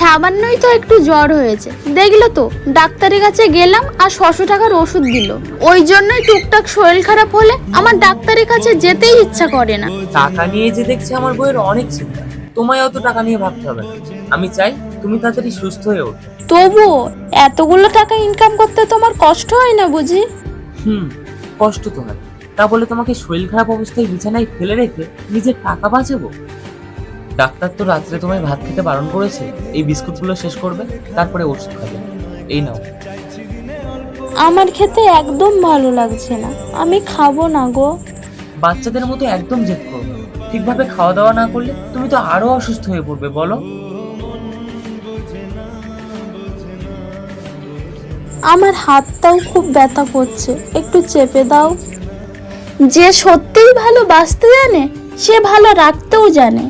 সামান্যই তো একটু জ্বর হয়েছে, দেখলো তো ডাক্তারের কাছে গেলাম আর 600 টাকার ওষুধ দিল। ওই জন্যই টুকটাক শরীর খারাপ হলে আমার ডাক্তারের কাছে যেতেই ইচ্ছা করে না। টাকা নিয়ে যে দেখছি আমার বইয়ের অনেক চিন্তা, তোমায় অত টাকা নিয়ে ভাবতে হবে না। আমি চাই তুমি তাড়াতাড়ি সুস্থ হয়ে ওঠো। তবুও এতগুলো টাকা ইনকাম করতে তোমার কষ্ট হয় না বুঝি? কষ্ট তো হয়, তা বলে তোমাকে শরীর খারাপ অবস্থায় বিছানায় ফেলে রেখে নিজের টাকা বাঁচাবো? ডাক্তার তো রাত্রে তোমায় ভাত খেতে বারণ করেছে। এই বিস্কুটগুলো শেষ করবে, তারপরে ওষুধ খাবে। এই নাও। আমার খেতে একদম ভালো লাগছে না, আমি খাবো না গো। বাচ্চাদের মতো একদম জেদ করো না। ঠিকভাবে খাওয়া দাওয়া না করলে তুমি তো আরো অসুস্থ হয়ে পড়বে। বলো। আমার হাতটাও খুব ব্যথা করছে, একটু চেপে দাও। যে সত্যিই ভালো বাঁচতে জানে সে ভালো রাখতেও জানে।